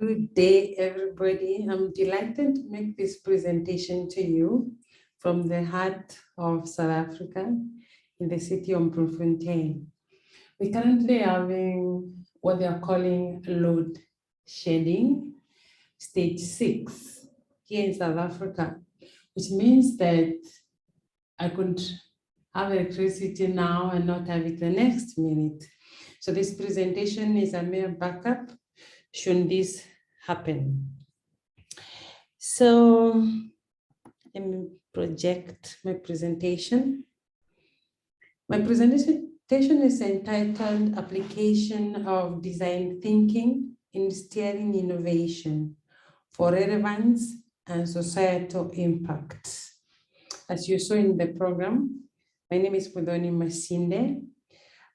Good day, everybody. I'm delighted to make this presentation to you from the heart of South Africa in the city of Bloemfontein. We're currently having what they are calling load shedding, stage 6 here in South Africa, which means that I could have electricity now and not have it the next minute. So this presentation is a mere backup should this happen. So let me project my presentation. My presentation is entitled Application of Design Thinking in Steering Innovation for Relevance and Societal Impact. As you saw in the program, my name is Muthoni Masinde.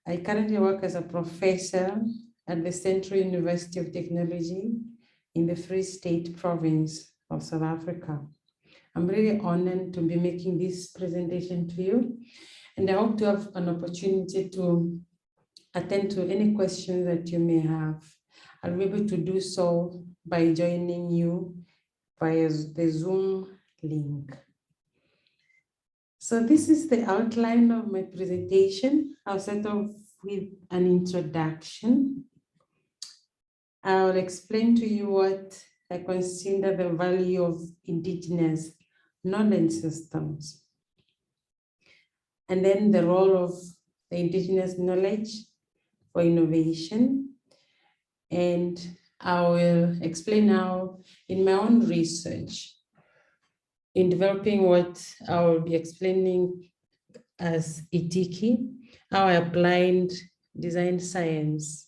I currently work as a professor at the Central University of Technology in the Free State Province of South Africa. I'm really honored to be making this presentation to you, and I hope to have an opportunity to attend to any questions that you may have. I'll be able to do so by joining you via the Zoom link. So this is the outline of my presentation. I'll start off with an introduction. I'll explain to you what I consider the value of indigenous knowledge systems, and then the role of the indigenous knowledge for innovation. And I will explain how, in my own research, in developing what I will be explaining as Itiki, how I applied design science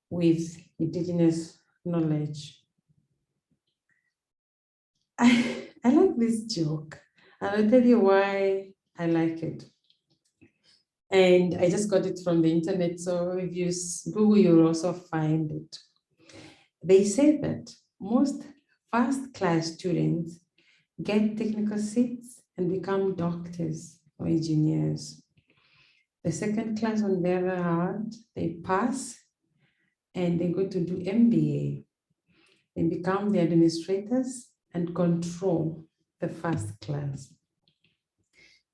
with indigenous knowledge. I like this joke, and I'll tell you why I like it. And I just got it from the internet, so if you Google, you'll also find it. They say that most first-class students get technical seats and become doctors or engineers. The second class, on the other hand, they pass and they go to do MBA. They become the administrators and control the first class.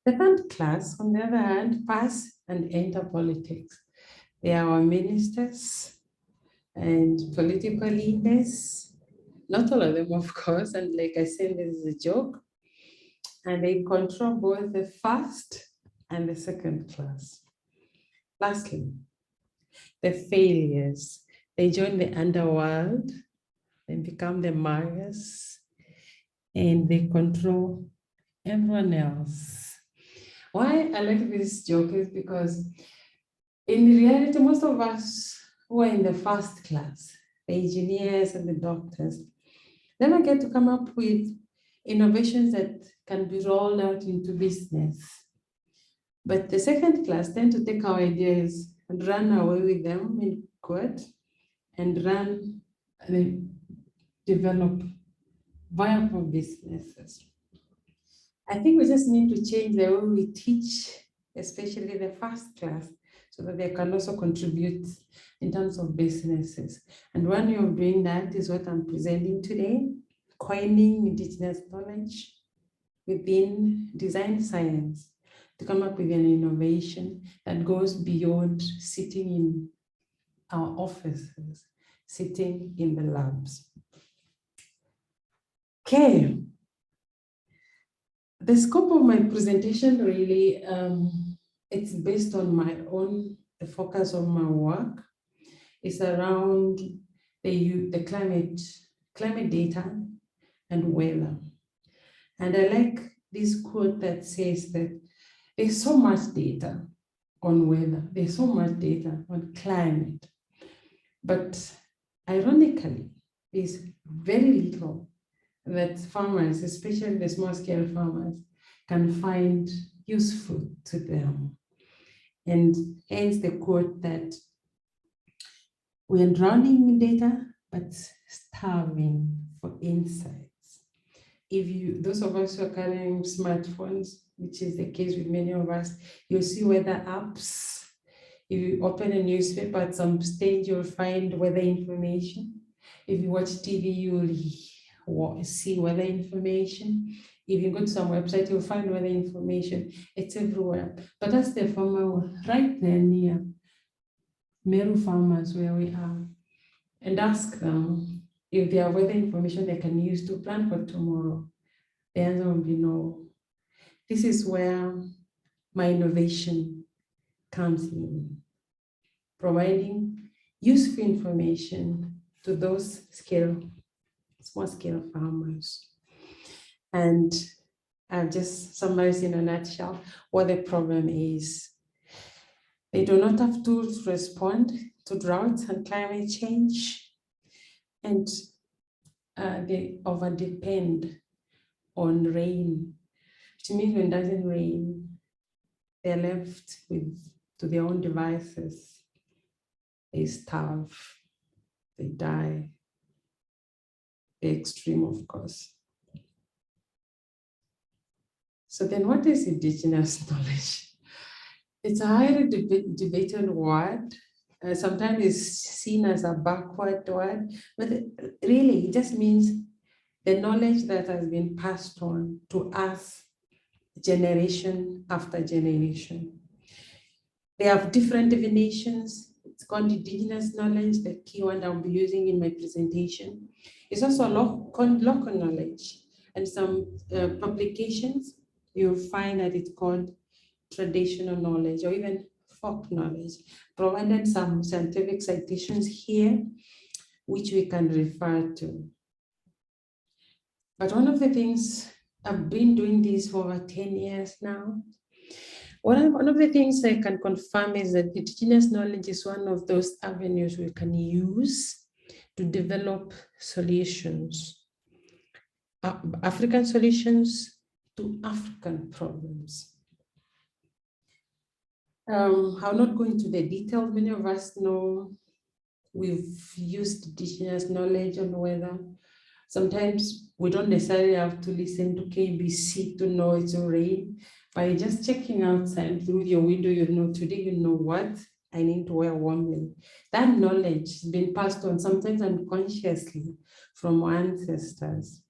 The third class, on the other hand, pass and enter politics. They are our ministers and political leaders. Not all of them, of course, and like I said, this is a joke. And they control both the first and the second class. Lastly, the failures. They join the underworld and become the Mayas, and they control everyone else. Why I like this joke is because in reality, most of us who are in the first class, the engineers and the doctors, never get to come up with innovations that can be rolled out into business. But the second class tend to take our ideas and run away with them in quote, and run and develop viable businesses. I think we just need to change the way we teach, especially the first class, so that they can also contribute in terms of businesses. And one way of doing that is what I'm presenting today, coining indigenous knowledge within design science to come up with an innovation that goes beyond sitting in our offices, sitting in the labs. Okay. The scope of my presentation really, it's based on the focus of my work is around the climate data and weather. And I like this quote that says that there's so much data on weather, there's so much data on climate, but ironically, there's very little that farmers, especially the small-scale farmers, can find useful to them. And hence the quote that we are drowning in data, but starving for insights. Those of us who are carrying smartphones, which is the case with many of us, you'll see weather apps, If you open a newspaper at some stage, you'll find weather information. If you watch TV, you'll see weather information. If you go to some website, you'll find weather information. It's everywhere. But that's the farmer right there near Meru farmers where we are, and ask them if there are weather information they can use to plan for tomorrow. The answer will be no. This is where my innovation comes in, providing useful information to those small scale farmers. And I've just summarized in a nutshell what the problem is. They do not have tools to respond to drought and climate change, and they overdepend on rain, which means when it doesn't rain, they're left to their own devices. They starve, they die. The extreme, of course. So then what is indigenous knowledge? It's a highly debated word. Sometimes it's seen as a backward word, but really it just means the knowledge that has been passed on to us generation after generation. They have different definitions. It's called indigenous knowledge, the key one I'll be using in my presentation. It's also local knowledge, and some publications you'll find that it's called traditional knowledge or even folk knowledge. Provided some scientific citations here, which we can refer to. But one of the things, I've been doing this for over 10 years now. One of the things I can confirm is that indigenous knowledge is one of those avenues we can use to develop solutions, African solutions to African problems. I'll not go into the details. Many of us know we've used indigenous knowledge on weather. Sometimes we don't necessarily have to listen to KBC to know it's rain. By just checking outside through your window, you know today, you know what I need to wear warmly. That knowledge has been passed on, sometimes unconsciously, from our ancestors.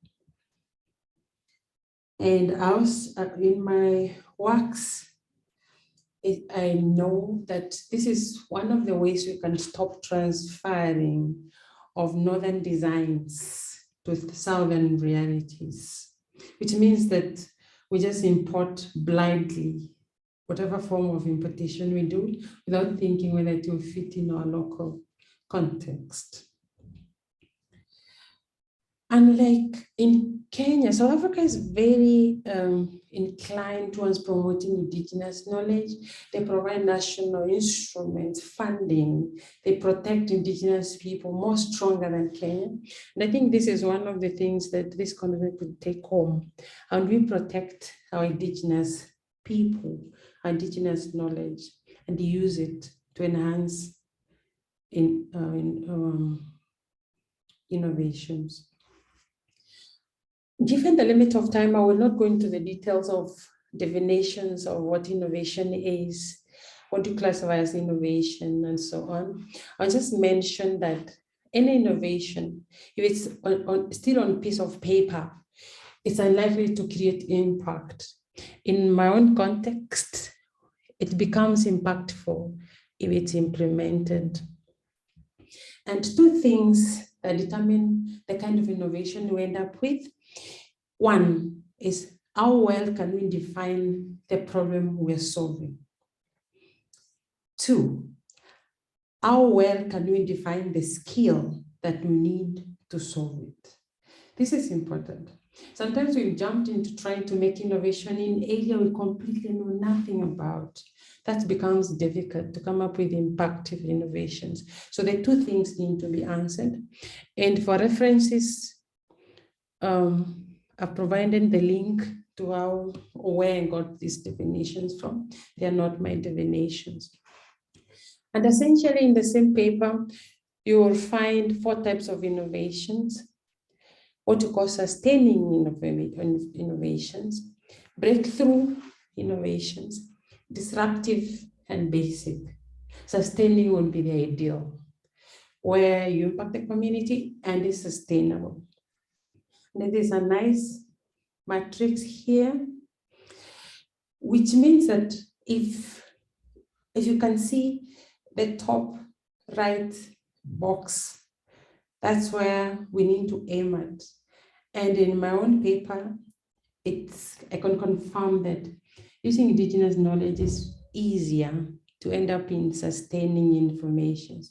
And I was in my works, I know that this is one of the ways we can stop transferring of northern designs to southern realities, which means that we just import blindly, whatever form of importation we do, without thinking whether it will fit in our local context. Unlike in Kenya, South Africa is very inclined towards promoting indigenous knowledge. They provide national instruments, funding. They protect indigenous people more stronger than Kenya. And I think this is one of the things that this conference could take home. And we protect our indigenous people, our indigenous knowledge, and use it to enhance innovations. Given the limit of time, I will not go into the details of definitions of what innovation is, what to classify as innovation, and so on. I'll just mention that any innovation, if it's still on a piece of paper, it's unlikely to create impact. In my own context, it becomes impactful if it's implemented. And two things that determine the kind of innovation we end up with. One is, how well can we define the problem we're solving? Two, how well can we define the skill that we need to solve it? This is important. Sometimes we've jumped into trying to make innovation in area we completely know nothing about. That becomes difficult to come up with impactful innovations. So the two things need to be answered. And for references, I've provided the link to where I got these definitions from. They are not my definitions. And essentially in the same paper, you will find 4 types of innovations: what you call sustaining innovations, breakthrough innovations, disruptive, and basic. Sustaining would be the ideal, where you impact the community and is sustainable. And there's a nice matrix here, which means that if you can see the top right box, that's where we need to aim at. And in my own paper, I can confirm that using indigenous knowledge is easier to end up in sustaining information.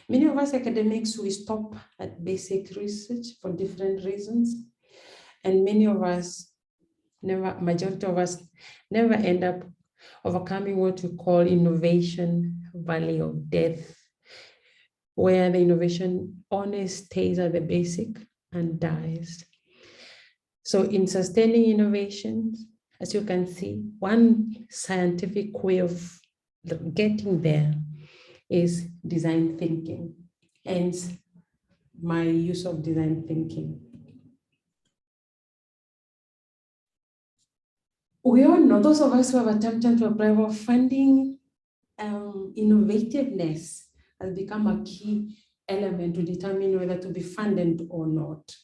Many of us academics, we stop at basic research for different reasons. And many of us, majority of us never end up overcoming what we call innovation valley of death, where the innovation only stays at the basic and dies. So in sustaining innovations, as you can see, one scientific way of getting there is design thinking, hence my use of design thinking. We all know, those of us who have attempted to apply for funding, innovativeness has become a key element to determine whether to be funded or not.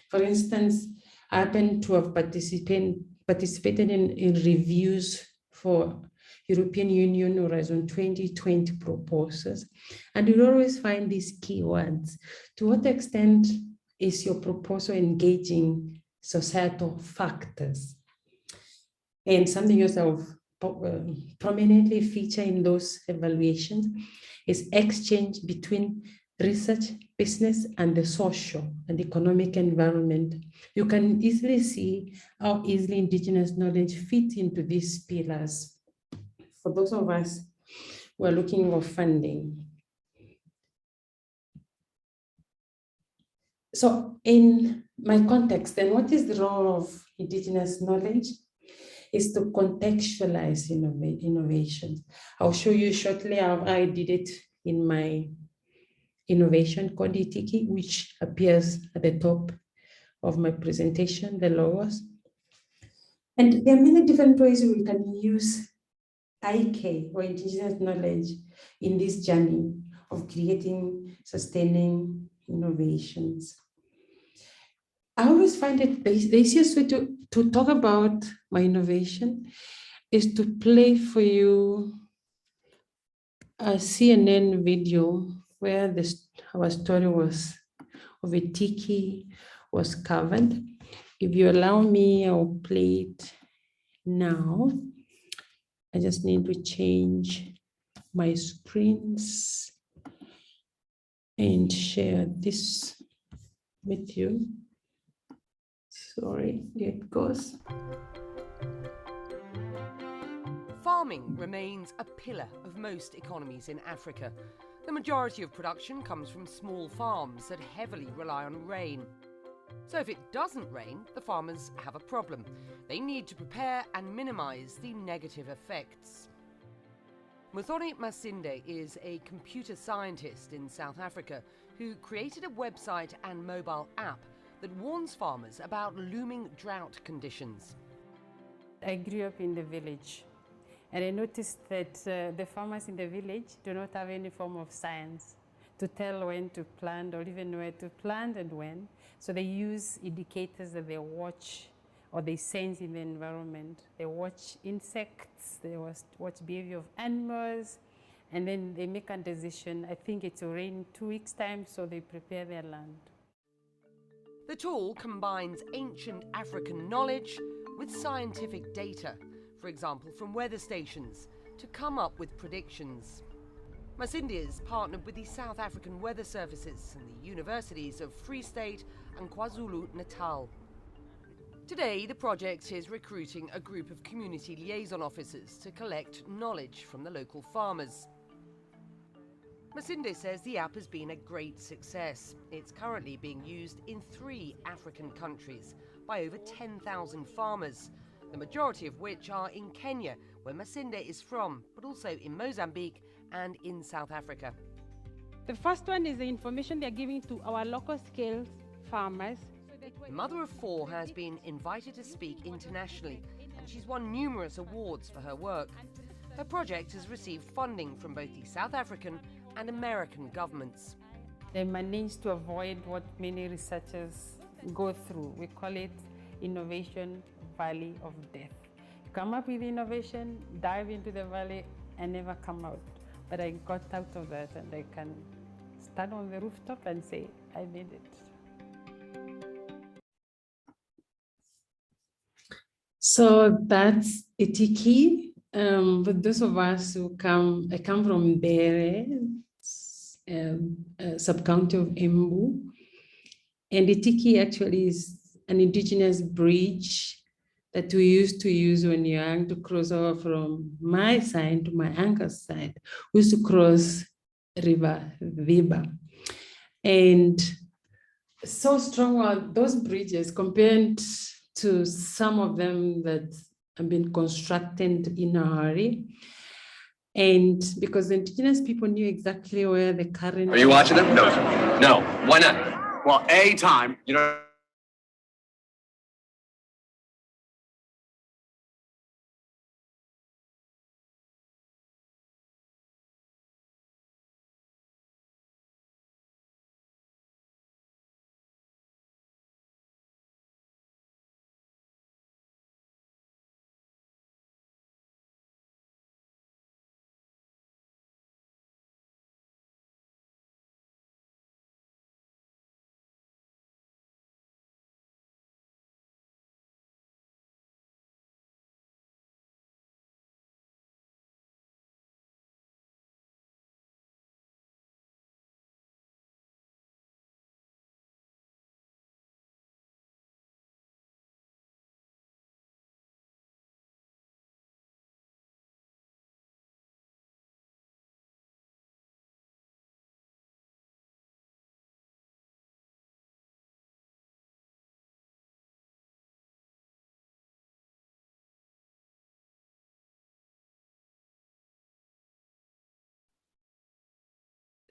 For instance, I happen to have participated in reviews for European Union Horizon 2020 proposals, and you always find these keywords. To what extent is your proposal engaging societal factors? And something else that will prominently feature in those evaluations is exchange between research, business, and the social and economic environment. You can easily see how easily indigenous knowledge fit into these pillars for those of us who are looking for funding. So in my context, then what is the role of indigenous knowledge? Is to contextualize innovations. I'll show you shortly how I did it in my innovation called Itiki, which appears at the top of my presentation, the logos. And there are many different ways we can use IK or indigenous knowledge in this journey of creating, sustaining innovations. I always find it the easiest way to talk about my innovation is to play for you a CNN video where our story of a tiki was covered. If you allow me, I'll play it now. I just need to change my screens and share this with you. Sorry, here it goes. Farming remains a pillar of most economies in Africa. The majority of production comes from small farms that heavily rely on rain. So if it doesn't rain, the farmers have a problem. They need to prepare and minimize the negative effects. Muthoni Masinde is a computer scientist in South Africa who created a website and mobile app that warns farmers about looming drought conditions. I grew up in the village, and I noticed that the farmers in the village do not have any form of science to tell when to plant or even where to plant and when. So they use indicators that they watch or they sense in the environment. They watch insects, they watch behavior of animals, and then they make a decision. I think it will rain in 2 weeks' time, so they prepare their land. The tool combines ancient African knowledge with scientific data, for example from weather stations, to come up with predictions. Masinde has partnered with the South African Weather Services and the universities of Free State and KwaZulu-Natal. Today, the project is recruiting a group of community liaison officers to collect knowledge from the local farmers. Masinde says the app has been a great success. It's currently being used in 3 African countries by over 10,000 farmers, the majority of which are in Kenya, where Masinde is from, but also in Mozambique and in South Africa. The first one is the information they're giving to our local scale farmers. The mother of 4 has been invited to speak internationally, and she's won numerous awards for her work. Her project has received funding from both the South African and American governments. They managed to avoid what many researchers go through. We call it innovation valley of death. You come up with innovation, dive into the valley, and never come out. But I got out of that, and I can stand on the rooftop and say, I did it. So that's Itiki. For those of us who I come from Bere, sub-county of Embu. And Itiki actually is an indigenous bridge that we used to use when you're young to cross over from my side to my uncle's side. We used to cross River Viba. And so strong are those bridges compared to some of them that have been constructed in a hurry. And because the indigenous people knew exactly where the current... Are you watching them? No, sir. No. Why not? Well, time, you know...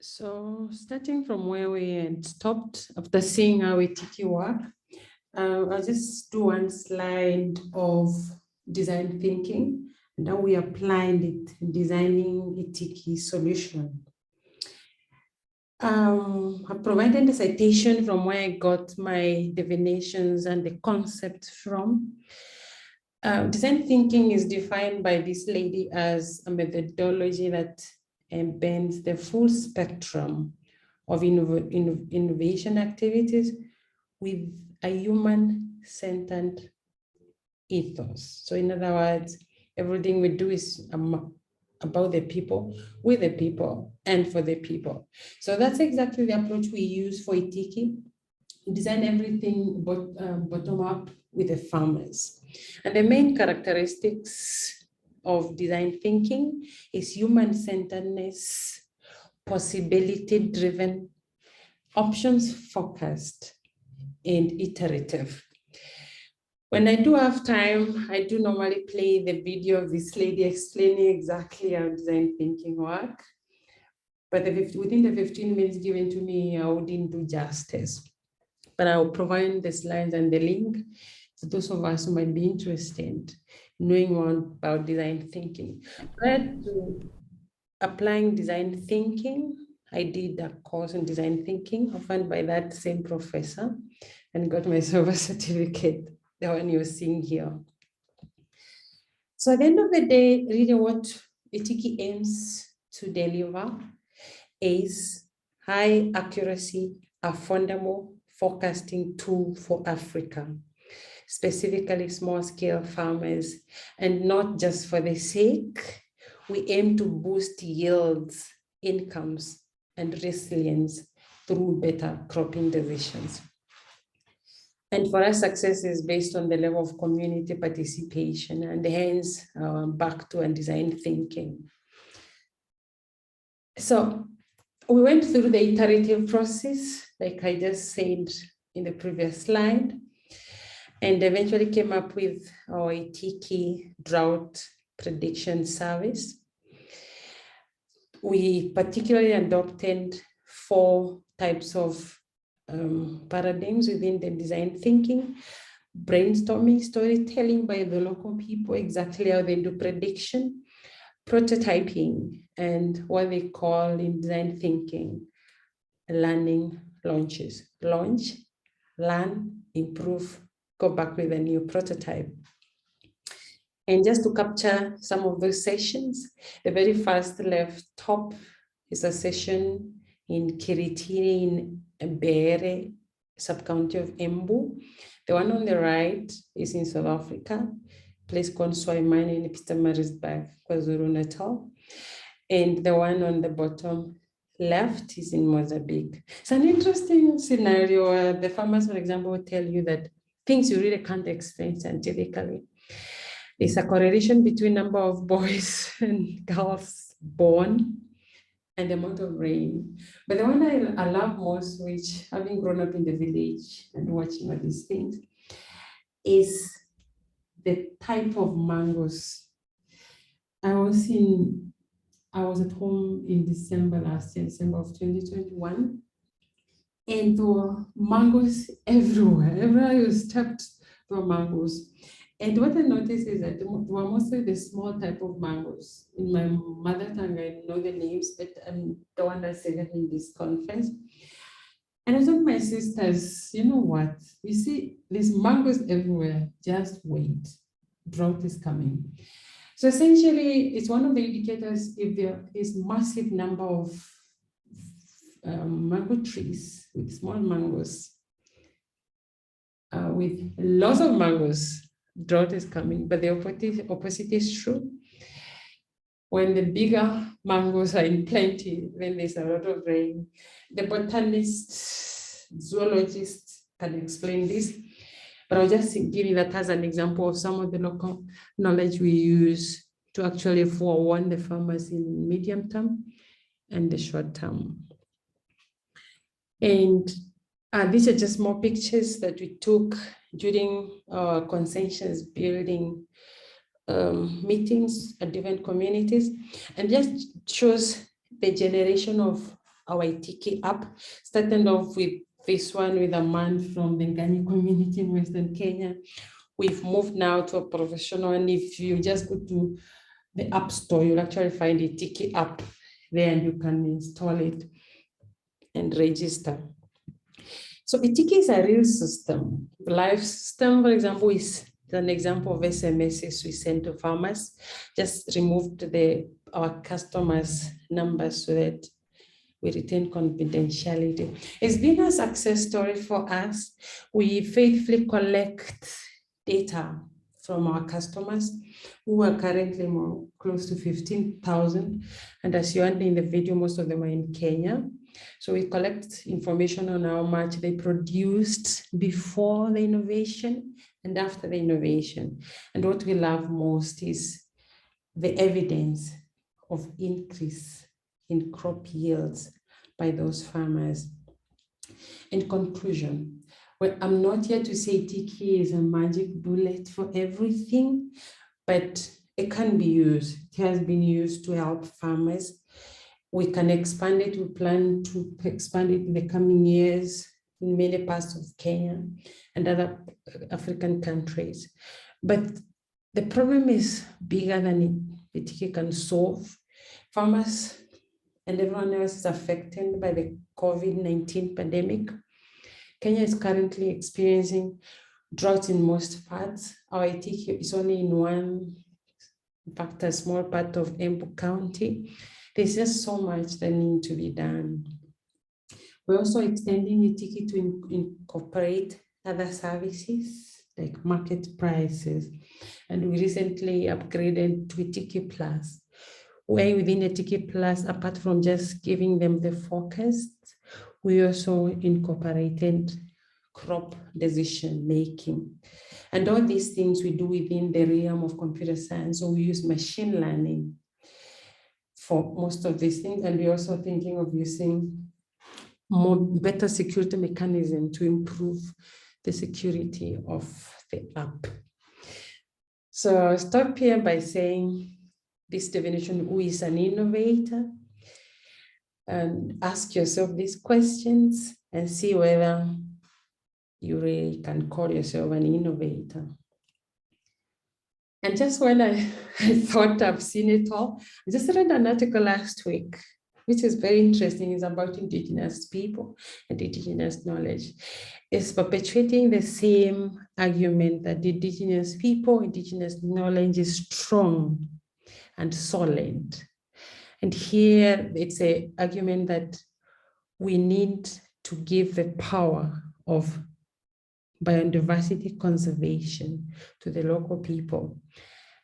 So starting from where we had stopped after seeing how Itiki work, I'll just do one slide of design thinking and how we applied it in designing Itiki solution. I provided a citation from where I got my definitions and the concept from. Design thinking is defined by this lady as a methodology that bends the full spectrum of innovation activities with a human-centered ethos. So in other words, everything we do is about the people, with the people, and for the people. So that's exactly the approach we use for Itiki. We design everything bottom up with the farmers. And the main characteristics of design thinking is human-centeredness, possibility-driven, options-focused, and iterative. When I do have time, I do normally play the video of this lady explaining exactly how design thinking works. But within the 15 minutes given to me, I wouldn't do justice. But I'll provide the slides and the link to those of us who might be interested in knowing more about design thinking. Prior to applying design thinking, I did a course in design thinking offered by that same professor and got myself a certificate, the one you're seeing here. So at the end of the day, really what Itiki aims to deliver is high accuracy, affordable forecasting tool for Africa, specifically small scale farmers, and not just for the sake. We aim to boost yields, incomes, and resilience through better cropping decisions. And for us, success is based on the level of community participation, and hence back to design thinking. So we went through the iterative process, like I just said in the previous slide, and eventually came up with our Itiki drought prediction service. We particularly adopted 4 types of paradigms within the design thinking: brainstorming, storytelling by the local people, exactly how they do prediction, prototyping and what they call in design thinking, learning launches. Launch, learn, improve, go back with a new prototype. And just to capture some of those sessions, the very first left top is a session in Kiritini in Beere, sub-county of Embu. The one on the right is in South Africa, place called Swaimani in Pietermaritzburg, KwaZulu-Natal. And the one on the bottom left is in Mozambique. It's an interesting scenario where the farmers, for example, will tell you that things you really can't explain scientifically. There's a correlation between number of boys and girls born and the amount of rain. But the one I love most, which having grown up in the village and watching all these things, is the type of mangoes. I was at home in December last year, December of 2021, and there were mangoes everywhere. Everywhere you stepped, there were mangoes. And what I noticed is that they were mostly the small type of mangoes. In my mother tongue, I know the names, but I'm the one that said it in this conference. And I told my sisters, you know what? You see, there's mangoes everywhere. Just wait. Drought is coming. So essentially, it's one of the indicators if there is massive number of mango trees with small mangoes, with lots of mangoes, drought is coming. But the opposite is true. When the bigger mangoes are in plenty, then there's a lot of rain. The botanists, zoologists can explain this. But I'll just give you that as an example of some of the local knowledge we use to actually forewarn the farmers in medium term and the short term. And these are just more pictures that we took during our consensus building meetings at different communities, and just shows the generation of our Itiki app, starting off with this one with a man from the Ngani community in Western Kenya. We've moved now to a professional, and if you just go to the app store, you'll actually find a Tiki app there and you can install it and register. So Itiki is a real system. The live system, for example, is an example of SMSs we send to farmers. Just removed our customers' numbers so that we retain confidentiality. It's been a success story for us. We faithfully collect data from our customers who are currently close to 15,000. And as you heard in the video, most of them are in Kenya. So we collect information on how much they produced before the innovation and after the innovation. And what we love most is the evidence of increase in crop yields by those farmers. In conclusion, well, I'm not here to say Tiki is a magic bullet for everything, but it can be used. It has been used to help farmers. We can expand it. We plan to expand it in the coming years in many parts of Kenya and other African countries. But the problem is bigger than the Tiki can solve. Farmers and everyone else is affected by the COVID-19 pandemic. Kenya is currently experiencing drought in most parts. Our Itiki is only in one, in fact, a small part of Embu County. There's just so much that needs to be done. We're also extending Itiki to incorporate other services like market prices. And we recently upgraded to Itiki Plus, where within Itiki Plus, apart from just giving them the forecast, we also incorporated crop decision making. And all these things we do within the realm of computer science. So we use machine learning for most of these things. And we're also thinking of using better security mechanism to improve the security of the app. So I'll stop here by saying this definition, who is an innovator? And ask yourself these questions and see whether you really can call yourself an innovator. And just when I thought I've seen it all, I just read an article last week, which is very interesting. It's about Indigenous people and Indigenous knowledge. It's perpetuating the same argument that the Indigenous people, Indigenous knowledge is strong and solid. And here it's an argument that we need to give the power of biodiversity conservation to the local people,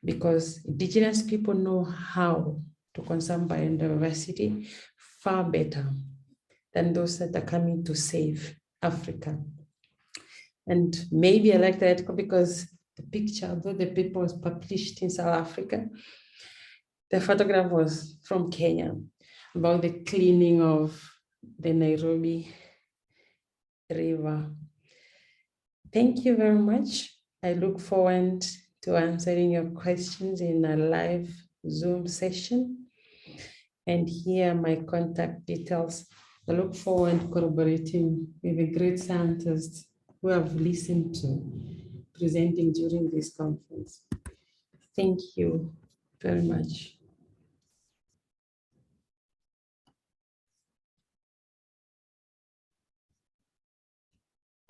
because Indigenous people know how to conserve biodiversity far better than those that are coming to save Africa. And maybe I like the article because the picture, although the paper was published in South Africa, the photograph was from Kenya, about the cleaning of the Nairobi River. Thank you very much. I look forward to answering your questions in a live Zoom session. And here are my contact details. I look forward to collaborating with the great scientists who have listened to presenting during this conference. Thank you very much.